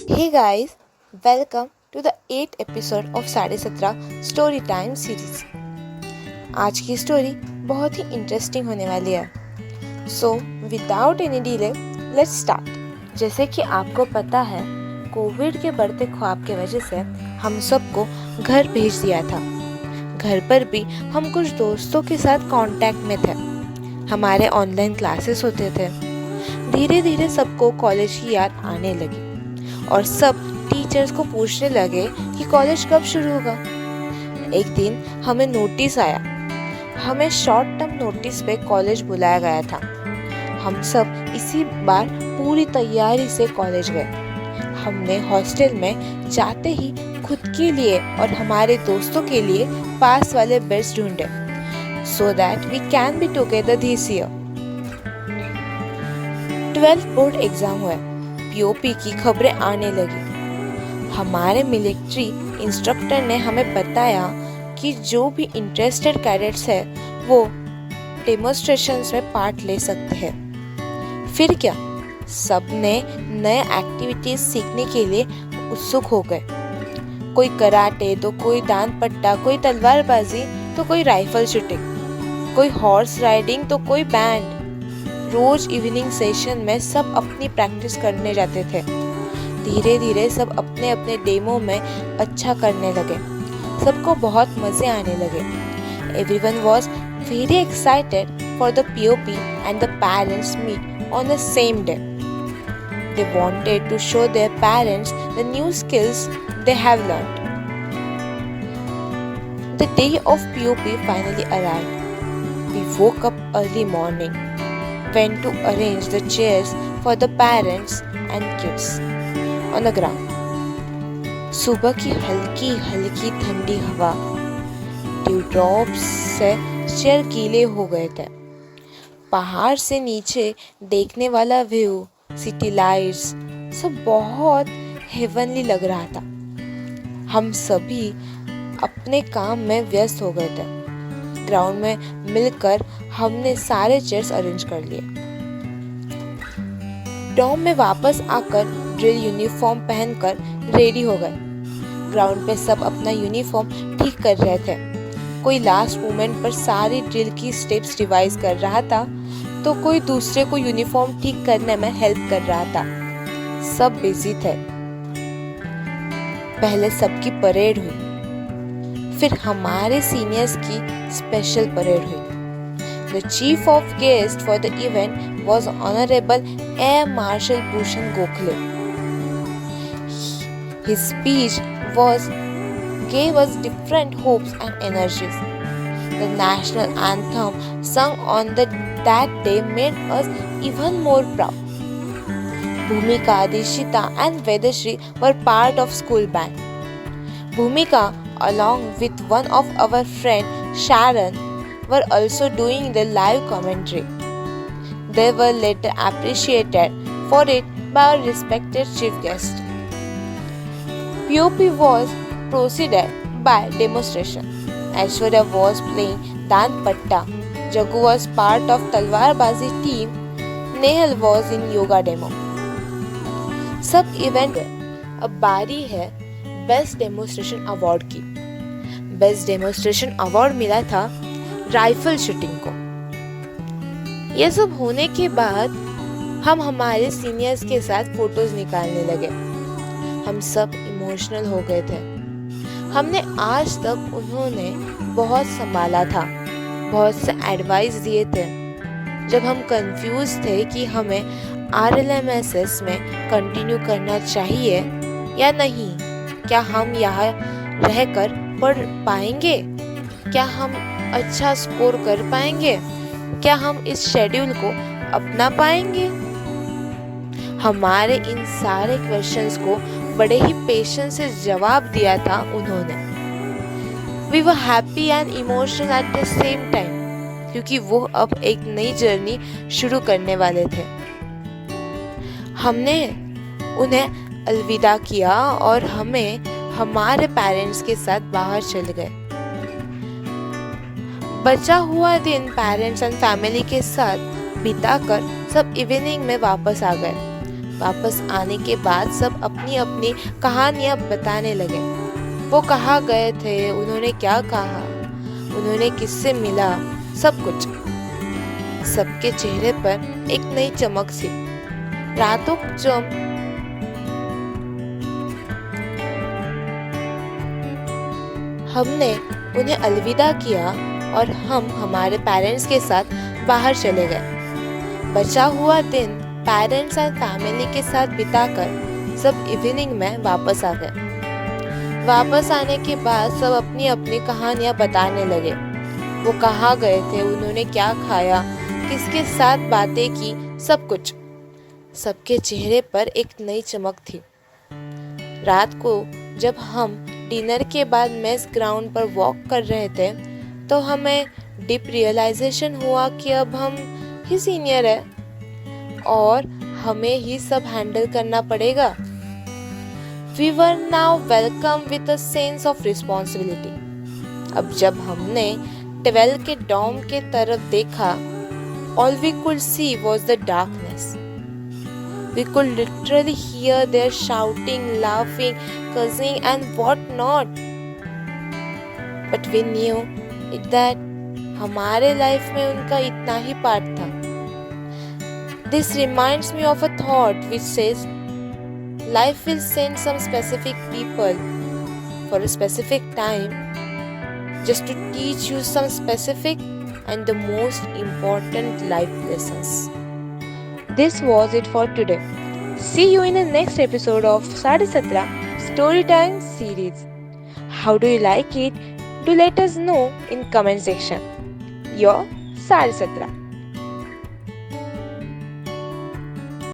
Hey guys, welcome to the 8th episode of 17.5 story time series. आज की story बहुत ही interesting होने वाली है। So without any delay let's start. जैसे कि आपको पता है, कोविड के बढ़ते ख्वाब के वजह से हम सबको घर भेज दिया था। घर पर भी हम कुछ दोस्तों के साथ कांटेक्ट में थे। हमारे ऑनलाइन क्लासेस होते थे। धीरे धीरे सबको कॉलेज की याद आने लगी और सब टीचर्स को पूछने लगे कि कॉलेज कब शुरू होगा। एक दिन हमें नोटिस आया। हमें शॉर्ट टर्म नोटिस पे कॉलेज बुलाया गया था। हम सब इसी बार पूरी तैयारी से कॉलेज गए। हमने हॉस्टल में जाते ही खुद के लिए और हमारे दोस्तों के लिए पास वाले बेड्स ढूंढे so that we can be together this year. 12th board exam हुए। पीओपी की खबरें आने लगी। हमारे मिलिट्री इंस्ट्रक्टर ने हमें बताया कि जो भी इंटरेस्टेड कैडेट्स है वो डेमोन्स्ट्रेशंस में पार्ट ले सकते हैं। फिर क्या, सबने नए एक्टिविटीज सीखने के लिए उत्सुक हो गए। कोई कराटे तो कोई दान पट्टा, कोई तलवारबाजी तो कोई राइफल शूटिंग, कोई हॉर्स राइडिंग तो कोई बैंड। रोज इवनिंग सेशन में सब अपनी प्रैक्टिस करने जाते थे। धीरे धीरे सब अपने अपने डेमो में अच्छा करने लगे। सबको बहुत मजे आने लगे। Everyone was very excited for the POP and the parents meet on the same day. They wanted to show their parents the new skills they have learned. The day of POP finally arrived. We woke up early morning, went to arrange the chairs for the parents and kids on the ground. सुबह की हल्की हल्की ठंडी हवा, due drops से chair गीले हो गए थे। पहाड़ से नीचे देखने वाला व्यू, सिटी लाइट्स, सब बहुत हेवनली लग रहा था। हम सभी अपने काम में व्यस्त हो गए थे। ग्राउंड में मिलकर हमने सारे चेयर्स अरेंज कर लिए। डॉम में वापस आकर ड्रिल यूनिफॉर्म पहनकर रेडी हो गए। ग्राउंड पे सब अपना यूनिफॉर्म ठीक कर रहे थे। कोई लास्ट मोमेंट पर सारी ड्रिल की स्टेप्स रिवाइज कर रहा था तो कोई दूसरे को यूनिफॉर्म ठीक करने में हेल्प कर रहा था। सब बिजी थे। पहले सबकी परेड हुई, फिर हमारे सीनियर्स की स्पेशल परेड हुई। The chief of guest for the event was Honorable Air Marshal Bhushan Gokhale. His speech gave us different hopes and energies. The national anthem sung on that day made us even more proud. Bhumika, Dishita and Vedashri were part of school band. Bhumika, along with one of our friend Sharon, were also doing the live commentary. They were later appreciated for it by our respected chief guest. POP was proceeded by demonstration. Aishwarya was playing Dan Patta. Jagu was part of Talwarbazi team. Nehal was in yoga demo. सब event अब बारी है best demonstration award की। Best demonstration award मिला था rifle shooting को। यह सब होने के बाद हम हमारे सीनियर्स के साथ फोटोज निकालने लगे। हम सब इमोशनल हो गए थे। हमने आज तक उन्होंने बहुत संभाला था, बहुत से एडवाइस दिए थे। जब हम कंफ्यूज थे कि हमें RLMSS में कंटिन्यू करना चाहिए या नहीं, क्या हम यहाँ रहकर पढ़ पाएंगे, क्या हम अच्छा स्कोर कर पाएंगे, क्या हम इस शेड्यूल को अपना पाएंगे। हमारे इन सारे क्वेश्चंस को बड़े ही पेशेंस से जवाब दिया था उन्होंने। We were happy and emotional at the same time, क्योंकि वो अब एक नई जर्नी शुरू करने वाले थे। हमने उन्हें अलविदा किया और हमें हमारे पेरेंट्स के साथ बाहर चले गए। बचा हुआ दिन पेरेंट्स एंड फैमिली के साथ बिताकर सब इवनिंग में वापस आ गए। वापस आने के बाद सब अपनी अपनी कहानियां बताने लगे। वो कहाँ गए थे, उन्होंने क्या कहा, उन्होंने किससे मिला, सब कुछ। सबके चेहरे पर एक नई चमक थी। रातों जब हमने उन्हें अलविदा किया और हम हमारे पेरेंट्स के साथ बाहर चले गए। बचा हुआ दिन पेरेंट्स एंड फैमिली के साथ बिताकर सब इवनिंग में वापस आ गए। वापस आने के बाद सब अपनी अपनी कहानियां बताने लगे। वो कहाँ गए थे, उन्होंने क्या खाया, किसके साथ बातें की, सब कुछ। सबके चेहरे पर एक नई चमक थी। रात को जब हम डिनर के बाद मेस ग्राउंड पर वॉक कर रहे थे तो हमें डीप रियलाइजेशन हुआ कि अब हम ही सीनियर है और हमें ही सब हैंडल करना पड़ेगा। We were now welcome with a sense of responsibility. अब जब हमने 12 के डॉम के तरफ देखा, all we could see was the darkness. We could literally hear their shouting, laughing, cursing and what not. But we knew that हमारे life में उनका इतना ही पार्ट था। This reminds me of a thought which says, life will send some specific people for a specific time just to teach you some specific and the most important life lessons. This was it for today. See you in the next episode of Sade Satra Storytime series. How do you like it? Do let us know in comment section. Your Sade Satra.